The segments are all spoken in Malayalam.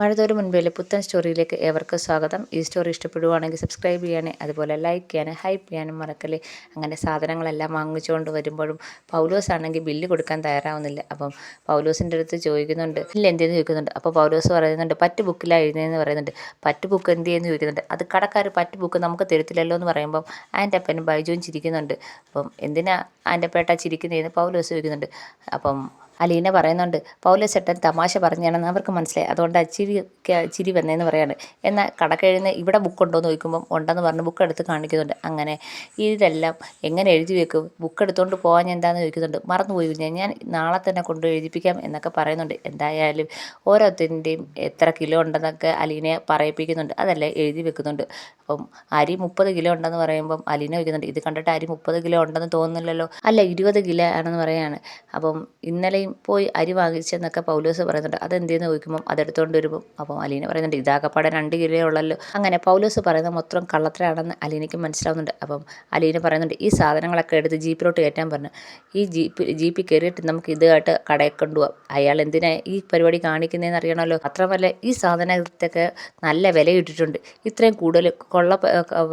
മഴതോരും മുൻപിലെ പുത്തൻ സ്റ്റോറിയിലേക്ക് ഏവർക്കും സ്വാഗതം. ഈ സ്റ്റോറി ഇഷ്ടപ്പെടുവാണെങ്കിൽ സബ്സ്ക്രൈബ് ചെയ്യാനേ, അതുപോലെ ലൈക്ക് ചെയ്യാനും ഹൈപ്പ് ചെയ്യാനും മറക്കല്ലേ. അങ്ങനെ സാധനങ്ങളെല്ലാം വാങ്ങിച്ചുകൊണ്ട് വരുമ്പോഴും പൗലോസ് ആണെങ്കിൽ ബില്ല് കൊടുക്കാൻ തയ്യാറാവുന്നില്ല. അപ്പം പൗലോസിൻ്റെ അടുത്ത് ചോദിക്കുന്നുണ്ട്, ബില്ല് എന്തെന്ന് ചോദിക്കുന്നുണ്ട്. അപ്പോൾ പൗലോസ് പറയുന്നുണ്ട്, പറ്റ് ബുക്കിലാണ് എഴുതുന്നതെന്ന് പറയുന്നുണ്ട്. പറ്റ് ബുക്ക് എന്ത് ചെയ്യുന്നു ചോദിക്കുന്നുണ്ട്. അത് കടക്കാർ പറ്റ് ബുക്ക് നമുക്ക് തരത്തില്ലല്ലോ എന്ന് പറയുമ്പം അതിൻ്റെ അപ്പനും ബൈജുവും ചിരിക്കുന്നുണ്ട്. അപ്പം എന്തിനാ അതിൻ്റെ പേട്ട ചിരിക്കുന്നതെന്ന് പൗലോസ് ചോദിക്കുന്നുണ്ട്. അപ്പം അലീന പറയുന്നുണ്ട്, പൗലോസ് ചേട്ടൻ തമാശ പറഞ്ഞാണെന്ന് അവർക്ക് മനസ്സിലായി, അതുകൊണ്ട് ചിരി വന്നതെന്ന് പറയാണ്. എന്നാൽ കടക്കഴിഞ്ഞ് ഇവിടെ ബുക്കുണ്ടോ എന്ന് ചോദിക്കുമ്പം ഉണ്ടെന്ന് പറഞ്ഞ് ബുക്ക് എടുത്ത് കാണിക്കുന്നുണ്ട്. അങ്ങനെ ഇതെല്ലാം എങ്ങനെ എഴുതി വെക്കും, ബുക്ക് എടുത്തുകൊണ്ട് പോകാൻ ഞാൻ എന്താണെന്ന് ചോദിക്കുന്നുണ്ട്. മറന്നുപോയി ഞാൻ നാളെ തന്നെ കൊണ്ട് എഴുതിപ്പിക്കാം എന്നൊക്കെ പറയുന്നുണ്ട്. എന്തായാലും ഓരോരുത്തരിൻ്റെയും എത്ര കിലോ ഉണ്ടെന്നൊക്കെ അലീനയെ പറയിപ്പിക്കുന്നുണ്ട്. അതെല്ലാം എഴുതി വെക്കുന്നുണ്ട്. അപ്പം അരി 30 കിലോ ഉണ്ടെന്ന് പറയുമ്പം അലീന ചോദിക്കുന്നുണ്ട്, ഇത് കണ്ടിട്ട് അരി 30 കിലോ ഉണ്ടെന്ന് തോന്നുന്നില്ലല്ലോ. അല്ല, 20 കിലോ ആണെന്ന് പറയാണ്. അപ്പം ഇന്നലെയും പോയി അരി വാങ്ങിച്ചെന്നൊക്കെ പൗലോസ് പറയുന്നുണ്ട്. അതെന്തെന്ന് ചോദിക്കുമ്പം അതെടുത്തുകൊണ്ട് വരുമ്പം അപ്പം അലീന പറയുന്നുണ്ട്, ഇതാകപ്പാടെ 2 കിലോ ഉള്ളല്ലോ. അങ്ങനെ പൗലോസ് പറയുന്നത് മൊത്തം കള്ളത്തരാണെന്ന് അലീനയ്ക്ക് മനസ്സിലാവുന്നുണ്ട്. അപ്പം അലീന പറയുന്നുണ്ട്, ഈ സാധനങ്ങളൊക്കെ എടുത്ത് ജീപ്പിലോട്ട് കയറ്റാൻ പറഞ്ഞു. ഈ ജീപ്പിൽ കയറിയിട്ട് നമുക്ക് ഇതായിട്ട് കടയിൽ കൊണ്ടുപോകാം. അയാൾ എന്തിനാ ഈ പരിപാടി കാണിക്കുന്നതെന്ന് അറിയണമല്ലോ. മാത്രമല്ല ഈ സാധനത്തൊക്കെ നല്ല വില ഇട്ടിട്ടുണ്ട്. ഇത്രയും കൂടുതൽ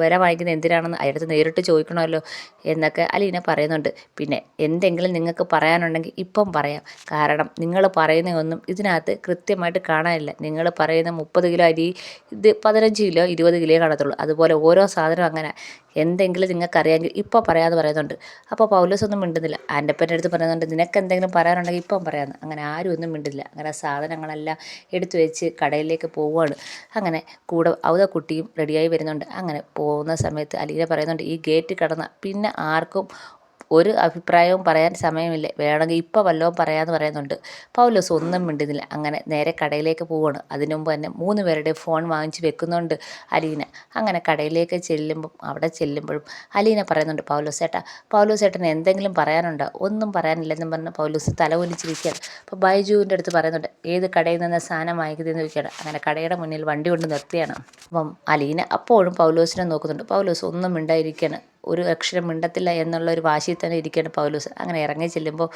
വില വാങ്ങിക്കുന്നത് എന്തിനാണെന്ന് അയാളടുത്ത് നേരിട്ട് ചോദിക്കണമല്ലോ എന്നൊക്കെ അലീന പറയുന്നുണ്ട്. പിന്നെ എന്തെങ്കിലും നിങ്ങൾക്ക് പറയാനുണ്ടെങ്കിൽ ഇപ്പം പറയാം. കാരണം നിങ്ങൾ പറയുന്നതൊന്നും ഇതിനകത്ത് കൃത്യമായിട്ട് കാണാനില്ല. നിങ്ങൾ പറയുന്ന 30 കിലോ അരി ഇത് 15 കിലോ 20 കിലോയെ കാണത്തുള്ളൂ. അതുപോലെ ഓരോ സാധനം അങ്ങനെ. എന്തെങ്കിലും നിങ്ങൾക്കറിയാമെങ്കിൽ ഇപ്പോൾ പറയാമെന്ന് പറയുന്നുണ്ട്. അപ്പോൾ പൗലോസ് ഒന്നും മിണ്ടുന്നില്ല. ആൻ്റപ്പൻ്റെ അടുത്ത് പറയുന്നുണ്ട്, നിനക്ക് എന്തെങ്കിലും പറയാനുണ്ടെങ്കിൽ ഇപ്പം പറയാമെന്ന്. അങ്ങനെ ആരും ഒന്നും മിണ്ടില്ല. അങ്ങനെ സാധനങ്ങളെല്ലാം എടുത്തു വെച്ച് കടയിലേക്ക് പോവുകയാണ്. അങ്ങനെ കൂടെ കുട്ടിയും റെഡിയായി വരുന്നുണ്ട്. അങ്ങനെ പോകുന്ന സമയത്ത് അലീന പറയുന്നുണ്ട്, ഈ ഗേറ്റ് കടന്ന പിന്നെ ആർക്കും ഒരു അഭിപ്രായവും പറയാൻ സമയമില്ല, വേണമെങ്കിൽ ഇപ്പോൾ വല്ലതും പറയാമെന്ന് പറയുന്നുണ്ട്. പൗലോസ് ഒന്നും മിണ്ടുന്നില്ല. അങ്ങനെ നേരെ കടയിലേക്ക് പോവുകയാണ്. അതിനു മുമ്പ് തന്നെ 3 പേരുടെ ഫോൺ വാങ്ങിച്ച് വെക്കുന്നുണ്ട് അലീന. അങ്ങനെ കടയിലേക്ക് അവിടെ ചെല്ലുമ്പോഴും അലീന പറയുന്നുണ്ട്, പൗലോസ് ചേട്ടന് എന്തെങ്കിലും പറയാനുണ്ടോ? ഒന്നും പറയാനില്ലെന്നും പറഞ്ഞ് പൗലോസ് തല ഒലിച്ചിരിക്കുകയാണ്. അപ്പോൾ ബൈജുവിൻ്റെ അടുത്ത് പറയുന്നുണ്ട്, ഏത് കടയിൽ നിന്ന് സാധനം വാങ്ങിക്കുന്നതെന്ന് ചോദിക്കുകയാണ്. അങ്ങനെ കടയുടെ മുന്നിൽ വണ്ടി കൊണ്ട് നിർത്തിയാണ്. അപ്പം അലീന അപ്പോഴും പൗലോസിനെ നോക്കുന്നുണ്ട്. പൗലോസ് ഒന്നും മിണ്ടായിരിക്കുകയാണ്. ഒരു അക്ഷരം മിണ്ടത്തില്ല എന്നുള്ളൊരു വാശിയിൽ തന്നെ ഇരിക്കുകയാണ് പൗലോസ്. അങ്ങനെ ഇറങ്ങി ചെല്ലുമ്പോൾ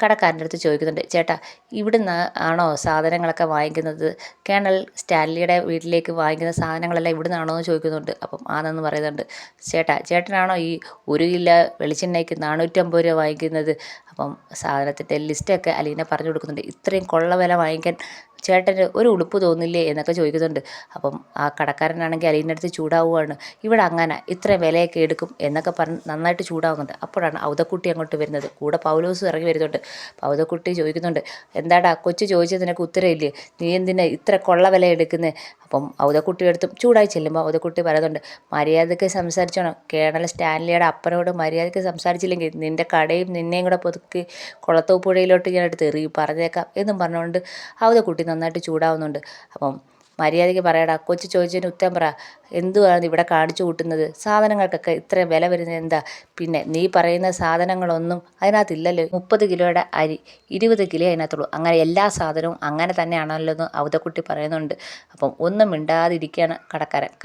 കടക്കാരൻ്റെ അടുത്ത് ചോദിക്കുന്നുണ്ട്, ചേട്ടാ ഇവിടുന്ന് ആണോ സാധനങ്ങളൊക്കെ വാങ്ങിക്കുന്നത്? കേണൽ സ്റ്റാൻലിയുടെ വീട്ടിലേക്ക് വാങ്ങിക്കുന്ന സാധനങ്ങളെല്ലാം ഇവിടുന്ന് ആണോ എന്ന് ചോദിക്കുന്നുണ്ട്. അപ്പം ആണെന്ന് പറയുന്നുണ്ട്. ചേട്ടനാണോ ഈ 1 കിലോ വെളിച്ചെണ്ണയ്ക്ക് 450 രൂപ വാങ്ങിക്കുന്നത്? അപ്പം സാധനത്തിൻ്റെ ലിസ്റ്റൊക്കെ അലീന പറഞ്ഞു കൊടുക്കുന്നുണ്ട്. ഇത്രയും കൊള്ള വില വാങ്ങിക്കാൻ ചേട്ടന് ഒരു ഉളുപ്പ് തോന്നില്ലേ എന്നൊക്കെ ചോദിക്കുന്നുണ്ട്. അപ്പം ആ കടക്കാരനാണെങ്കിൽ അലീൻ്റെ അടുത്ത് ചൂടാവുകയാണ്. ഇവിടെ അങ്ങനെ ഇത്ര വിലയൊക്കെ എടുക്കും എന്നൊക്കെ പറഞ്ഞ് നന്നായിട്ട് ചൂടാവുന്നുണ്ട്. അപ്പോഴാണ് ഔതക്കുട്ടി അങ്ങോട്ട് വരുന്നത്. കൂടെ പൗലോസും ഇറങ്ങി വരുന്നുണ്ട്. ഔതക്കുട്ടി ചോദിക്കുന്നുണ്ട്, എന്താടാ കൊച്ചു ചോദിച്ചത് നിനക്ക് ഉത്തരവില്ലേ? നീ എന്തിനാ ഇത്ര കൊള്ള വില എടുക്കുന്നത്? അപ്പം ഔതക്കുട്ടി എടുത്തും ചൂടായി ചെല്ലുമ്പോൾ ഔതക്കുട്ടി പറയുന്നുണ്ട്, മര്യാദയ്ക്ക് സംസാരിച്ചോണം. കേണൽ സ്റ്റാൻലിയുടെ അപ്പനോട് മര്യാദയ്ക്ക് സംസാരിച്ചില്ലെങ്കിൽ നിൻ്റെ കടയും നിന്നെയും കൂടെ പൊതുക്കി കുളത്തൂപ്പുഴയിലോട്ട് ഞാൻ എടുത്ത് എറിയും, പറഞ്ഞേക്കാം എന്നും പറഞ്ഞുകൊണ്ട് ഔതക്കുട്ടി നന്നായിട്ട് ചൂടാവുന്നുണ്ട്. അപ്പം മര്യാദയ്ക്ക് പറയടാ, കൊച്ചു ചോദിച്ചതിന് ഉത്തരം പറ. എന്തുവാണ് ഇവിടെ കാണിച്ചു കൂട്ടുന്നത്? സാധനങ്ങൾക്കൊക്കെ ഇത്ര വില വരുന്നത് എന്താ? പിന്നെ നീ പറയുന്ന സാധനങ്ങളൊന്നും അതിനകത്തില്ലല്ലോ. 30 കിലോയുടെ അരി 20 കിലോ അതിനകത്തുള്ളൂ. അങ്ങനെ എല്ലാ സാധനവും അങ്ങനെ തന്നെയാണല്ലോ എന്ന് ഔതക്കുട്ടി പറയുന്നുണ്ട്. അപ്പം ഒന്നും മിണ്ടാതിരിക്കുകയാണ്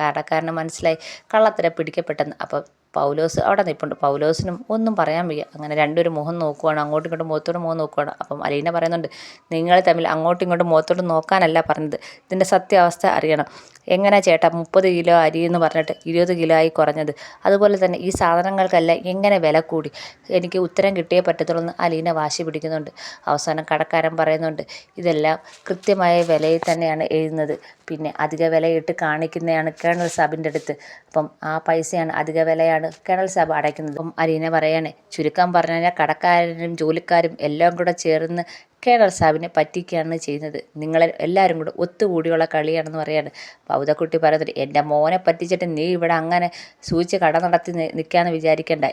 കടക്കാരന് മനസ്സിലായി കള്ളത്തരം പിടിക്കപ്പെട്ടെന്ന്. അപ്പം പൗലോസ് അവിടെ നിൽപ്പുണ്ട്. പൗലോസിനും ഒന്നും പറയാൻ വയ്യ. അങ്ങനെ രണ്ടുപേരും മുഖം നോക്കുവാണ്, അങ്ങോട്ടും ഇങ്ങോട്ടും മുഖത്തോട് മുഖം നോക്കുവാണ്. അപ്പം അലീന പറയുന്നുണ്ട്, നിങ്ങൾ തമ്മിൽ അങ്ങോട്ടും ഇങ്ങോട്ടും മുഖത്തോട്ട് നോക്കാനല്ല പറഞ്ഞത്, ഇതിൻ്റെ സത്യാവസ്ഥ അറിയണം. എങ്ങനെ ചേട്ടാ 30 കിലോ അരി എന്ന് പറഞ്ഞിട്ട് 20 കിലോ ആയി കുറഞ്ഞത്? അതുപോലെ തന്നെ ഈ സാധനങ്ങൾക്കെല്ലാം എങ്ങനെ വില കൂടി? എനിക്ക് ഉത്തരം കിട്ടിയേ പറ്റത്തുള്ളൂ എന്ന് അലീന വാശി പിടിക്കുന്നുണ്ട്. അവസാനം കടക്കാരൻ പറയുന്നുണ്ട്, ഇതെല്ലാം കൃത്യമായ വിലയിൽ തന്നെയാണ് എഴുതുന്നത്. പിന്നെ അധിക വിലയിട്ട് കാണിക്കുന്നതാണ് കേണൽ സാബിൻ്റെ അടുത്ത്. അപ്പം ആ പൈസയാണ് അധിക വിലയാണ് കേണൽ സാബ് അടയ്ക്കുന്നത്. അപ്പം അലീന പറയാണ്, ചുരുക്കം പറഞ്ഞു കഴിഞ്ഞാൽ കടക്കാരനും ജോലിക്കാരും എല്ലാം കൂടെ ചേർന്ന് കേണൽ സാബിനെ പറ്റിക്കുകയാണ് ചെയ്യുന്നത്. നിങ്ങൾ എല്ലാവരും കൂടെ ഒത്തുകൂടിയുള്ള കളിയാണെന്ന് പറയാണ്. പൗതക്കുട്ടി പറയുന്നത്, എൻ്റെ മോനെ പറ്റിച്ചിട്ട് നീ ഇവിടെ അങ്ങനെ സൂചിച്ച് കട നടത്തി നിൽക്കാമെന്ന് വിചാരിക്കേണ്ട.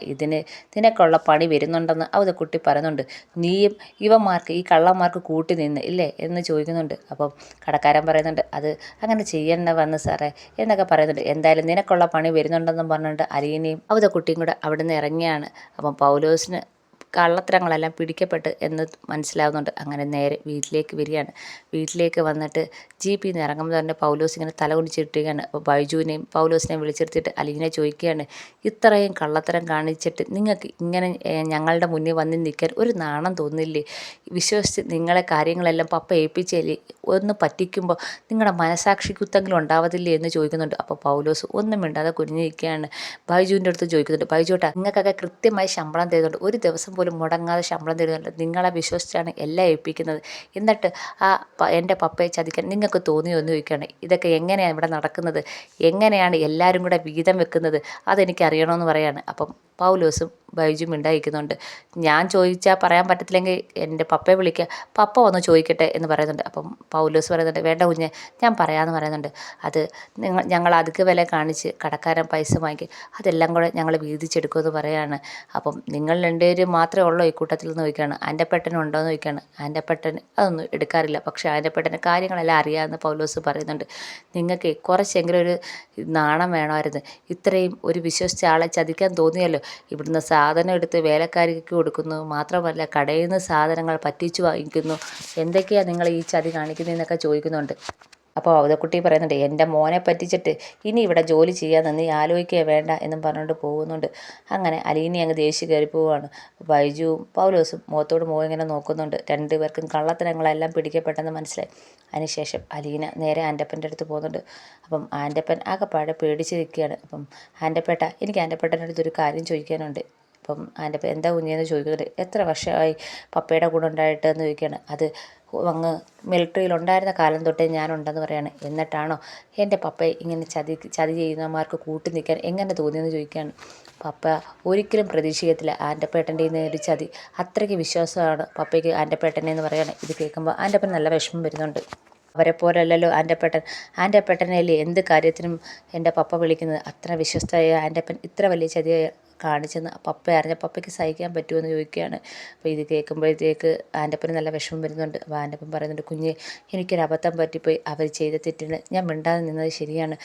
നിനക്കുള്ള പണി വരുന്നുണ്ടെന്ന് ഔതക്കുട്ടി പറയുന്നുണ്ട്. നീയും ഇവന്മാർക്ക് ഈ കള്ളന്മാർക്ക് കൂട്ടി നിന്ന് ഇല്ലേ എന്ന് ചോദിക്കുന്നുണ്ട്. അപ്പം കടക്കാരൻ പറയുന്നുണ്ട്, അത് അങ്ങനെ ചെയ്യേണ്ട വന്ന് സാറേ എന്നൊക്കെ പറയുന്നുണ്ട്. എന്തായാലും നിനക്കുള്ള പണി വരുന്നുണ്ടെന്നും പറഞ്ഞുകൊണ്ട് അലീനയും ഔതക്കുട്ടിയും കൂടെ അവിടെ നിന്ന് ഇറങ്ങിയാണ്. അപ്പം പൗലോസിന് കള്ളത്തരങ്ങളെല്ലാം പിടിക്കപ്പെട്ട് എന്ന് മനസ്സിലാവുന്നുണ്ട്. അങ്ങനെ നേരെ വീട്ടിലേക്ക് വരികയാണ്. വീട്ടിലേക്ക് വന്നിട്ട് ജീപ്പിൽ നിന്ന് ഇറങ്ങുമ്പോൾ തന്നെ പൗലോസ് ഇങ്ങനെ തല കുനിച്ചിരിക്കുകയാണ്. അപ്പോൾ ബൈജുവിനെയും പൗലോസിനെയും വിളിച്ചെടുത്തിട്ട് അലീന ചോദിക്കുകയാണ്, ഇത്രയും കള്ളത്തരം കാണിച്ചിട്ട് നിങ്ങൾക്ക് ഇങ്ങനെ ഞങ്ങളുടെ മുന്നിൽ വന്ന് നിൽക്കാൻ ഒരു നാണം തോന്നില്ലേ? വിശ്വസിച്ച് നിങ്ങളെ കാര്യങ്ങളെല്ലാം പപ്പ ഏൽപ്പിച്ചല്ലേ, ഒന്ന് പറ്റിക്കുമ്പോൾ നിങ്ങളുടെ മനസാക്ഷി കുത്തെങ്കിലും ഉണ്ടാവതില്ലേ എന്ന് ചോദിക്കുന്നുണ്ട്. അപ്പോൾ പൗലോസ് ഒന്നും മിണ്ടാതെ കുനിഞ്ഞിരിക്കുകയാണ്. ബൈജുവിൻ്റെ അടുത്ത് ചോദിക്കുന്നുണ്ട്, ബൈജുട്ടാ നിങ്ങൾക്കൊക്കെ കൃത്യമായി ശമ്പളം തരുന്നുണ്ട്, ഒരു ദിവസം പോലും മുടങ്ങാതെ ശമ്പളം തരുന്നുണ്ട്, നിങ്ങളെ വിശ്വസിച്ചാണ് എല്ലാം ഏൽപ്പിക്കുന്നത്, എന്നിട്ട് എൻ്റെ പപ്പയെ ചതിക്കാൻ നിങ്ങൾക്ക് തോന്നിയോ എന്ന് ചോദിക്കുകയാണ്. ഇതൊക്കെ എങ്ങനെയാണ് ഇവിടെ നടക്കുന്നത്, എങ്ങനെയാണ് എല്ലാവരും കൂടെ വീതം വെക്കുന്നത്, അതെനിക്ക് അറിയണമെന്ന് പറയാണ്. അപ്പം പൗലോസും ബൈജും മിണ്ടായിരിക്കുന്നുണ്ട്. ഞാൻ ചോദിച്ചാൽ പറയാൻ പറ്റത്തില്ലെങ്കിൽ എൻ്റെ പപ്പയെ വിളിക്കുക, പപ്പ വന്ന് ചോദിക്കട്ടെ എന്ന് പറയുന്നുണ്ട്. അപ്പം പൗലോസ് പറയുന്നുണ്ട്, വേണ്ട കുഞ്ഞെ ഞാൻ പറയാമെന്ന് പറയുന്നുണ്ട്. അത് ഞങ്ങൾ അധിക വില കാണിച്ച് കടക്കാരൻ പൈസ വാങ്ങിക്കും, അതെല്ലാം കൂടെ ഞങ്ങൾ വീതിച്ചെടുക്കുമെന്ന് പറയാണ്. അപ്പം നിങ്ങൾ രണ്ടുപേരും മാത്രമേ ഉള്ളൂ ഈ കൂട്ടത്തിൽ നിന്ന് ചോദിക്കുകയാണ്. ആൻ്റപ്പേട്ടനും ഉണ്ടോ എന്ന് ചോദിക്കുകയാണ്. ആൻ്റപ്പേട്ടൻ അതൊന്നും എടുക്കാറില്ല, പക്ഷേ ആൻ്റപ്പേട്ടന് കാര്യങ്ങളെല്ലാം അറിയാമെന്ന് പൗലോസ് പറയുന്നുണ്ട്. നിങ്ങൾക്ക് കുറച്ചെങ്കിലും ഒരു നാണം വേണമായിരുന്നു, ഇത്രയും ഒരു വിശ്വസിച്ച ആളെ ചതിക്കാൻ തോന്നിയല്ലോ. ഇവിടുന്ന് സാധനം എടുത്ത് വേലക്കാരിക്ക് കൊടുക്കുന്നു, മാത്രമല്ല കടയിൽ നിന്ന് സാധനങ്ങൾ പറ്റിച്ചു വാങ്ങിക്കുന്നു, എന്തൊക്കെയാണ് നിങ്ങൾ ഈ ചതി കാണിക്കുന്നതെന്നൊക്കെ ചോദിക്കുന്നുണ്ട്. അപ്പോൾ അവതക്കുട്ടി പറയുന്നുണ്ട്, എൻ്റെ മോനെ പറ്റിച്ചിട്ട് ഇനി ഇവിടെ ജോലി ചെയ്യാമെന്ന് നീ ആലോചിക്കുക വേണ്ട എന്നും പറഞ്ഞുകൊണ്ട് പോകുന്നുണ്ട്. അങ്ങനെ അലീന അങ്ങ് ദേഷ്യം കയറി പോവുകയാണ്. ബൈജുവും പൗലോസും മുഖത്തോട് മുഖം ഇങ്ങനെ നോക്കുന്നുണ്ട്. രണ്ടുപേർക്കും കള്ളത്തരങ്ങളെല്ലാം പിടിക്കപ്പെട്ടെന്ന് മനസ്സിലായി. അതിനുശേഷം അലീന നേരെ ആൻ്റപ്പൻ്റെ അടുത്ത് പോകുന്നുണ്ട്. അപ്പം ആൻ്റപ്പൻ ആകെപ്പാടെ പേടിച്ച് നിൽക്കുകയാണ്. അപ്പം ആൻ്റപ്പേട്ട, എനിക്ക് ആൻ്റപ്പേട്ടൻ്റെ അടുത്തൊരു കാര്യം ചോദിക്കാനുണ്ട്. അപ്പം ആൻ്റപ്പൻ എന്താ കുഞ്ഞെന്ന് ചോദിക്കുന്നുണ്ട്. എത്ര വർഷമായി പപ്പയുടെ കൂടെ ഉണ്ടായിട്ട് എന്ന് ചോദിക്കുകയാണ്. അത് അങ്ങ് മിലിട്ടറിയിലുണ്ടായിരുന്ന കാലം തൊട്ടേ ഞാനുണ്ടെന്ന് പറയാണ്. എന്നിട്ടാണോ എൻ്റെ പപ്പയെ ഇങ്ങനെ ചതി ചെയ്യുന്നവന്മാർക്ക് കൂട്ടി നിൽക്കാൻ എങ്ങനെ തോന്നിയെന്ന് ചോദിക്കുകയാണ്. പപ്പ ഒരിക്കലും പ്രതീക്ഷിക്കത്തില്ല ആൻ്റപ്പേട്ടൻ്റെ നിന്ന് ഒരു ചതി, അത്രയ്ക്ക് വിശ്വാസമാണ് പപ്പയ്ക്ക് ആൻ്റപ്പേട്ടനെ എന്ന് പറയുകയാണ്. ഇത് കേൾക്കുമ്പോൾ ആൻ്റപ്പൻ നല്ല വിഷമം വരുന്നുണ്ട്. അവരെ പോലല്ലല്ലോ ആൻ്റപ്പേട്ടൻ, ആൻ്റപ്പേട്ടനല്ലേ എന്ത് കാര്യത്തിനും എൻ്റെ പപ്പ വിളിക്കുന്നത്, അത്ര വിശ്വസ്തയായ ആൻ്റപ്പൻ ഇത്ര വലിയ ചതി കാണിച്ചെന്ന് പപ്പ അറിഞ്ഞ പപ്പയ്ക്ക് സഹിക്കാൻ പറ്റുമെന്ന് ചോദിക്കുകയാണ്. അപ്പോൾ ഇത് കേൾക്കുമ്പോഴത്തേക്ക് ആൻ്റപ്പന് നല്ല വിഷമം വരുന്നുണ്ട്. അപ്പോൾ ആൻ്റപ്പൻ പറയുന്നുണ്ട്, കുഞ്ഞ് എനിക്കൊരു അബദ്ധം പറ്റിപ്പോയി, അവർ ചെയ്ത തെറ്റിന് ഞാൻ മിണ്ടാതെ നിന്നത് ശരിയാണ്,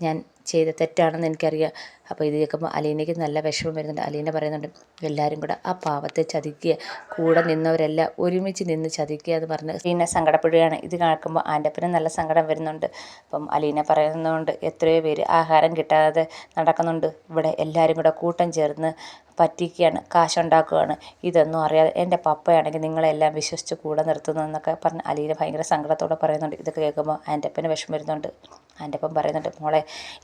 ഞാൻ ചെയ്ത തെറ്റാണെന്ന് എനിക്കറിയാം. അപ്പോൾ ഇത് കേൾക്കുമ്പോൾ അലീനയ്ക്ക് നല്ല വിഷമം വരുന്നുണ്ട്. അലീന പറയുന്നുണ്ട്, എല്ലാവരും കൂടെ ആ പാവത്തെ ചതിക്കുക, കൂടെ നിന്നവരെല്ലാം ഒരുമിച്ച് നിന്ന് ചതിക്കുക എന്ന് പറഞ്ഞ് അലീന സങ്കടപ്പെടുകയാണ്. ഇത് കേൾക്കുമ്പോൾ ആൻ്റപ്പന് നല്ല സങ്കടം വരുന്നുണ്ട്. അപ്പം അലീന പറയുന്നതുകൊണ്ട് എത്രയോ പേര് ആഹാരം കിട്ടാതെ നടക്കുന്നുണ്ട്, ഇവിടെ എല്ലാവരും കൂടെ കൂട്ടം ചേർന്ന് പറ്റിക്കുകയാണ്, കാശുണ്ടാക്കുകയാണ്, ഇതൊന്നും അറിയാതെ എൻ്റെ പപ്പയാണെങ്കിൽ നിങ്ങളെല്ലാം വിശ്വസിച്ച് കൂടെ നിർത്തുന്നതെന്നൊക്കെ പറഞ്ഞ് അലീന ഭയങ്കര സങ്കടത്തോടെ പറയുന്നുണ്ട്. ഇതൊക്കെ കേൾക്കുമ്പോൾ ആൻ്റപ്പന് വിഷമം വരുന്നുണ്ട്. ആൻ്റപ്പൻ പറയുന്നുണ്ട്, മോളെ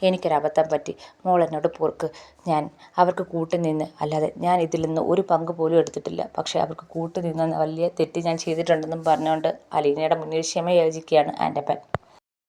എനിക്കൊരബദ്ധം പറ്റി, മോൾ എന്നോട് പൊറുക്ക്, ഞാൻ അവർക്ക് കൂട്ടി നിന്ന്, അല്ലാതെ ഞാൻ ഇതിൽ നിന്ന് ഒരു പങ്ക് പോലും എടുത്തിട്ടില്ല, പക്ഷേ അവർക്ക് കൂട്ടി നിന്ന വലിയ തെറ്റ് ഞാൻ ചെയ്തിട്ടുണ്ടെന്നും പറഞ്ഞുകൊണ്ട് അലീനയുടെ മുന്നിൽ ക്ഷമ യാചിക്കുകയാണ് ആൻ്റപ്പൻ.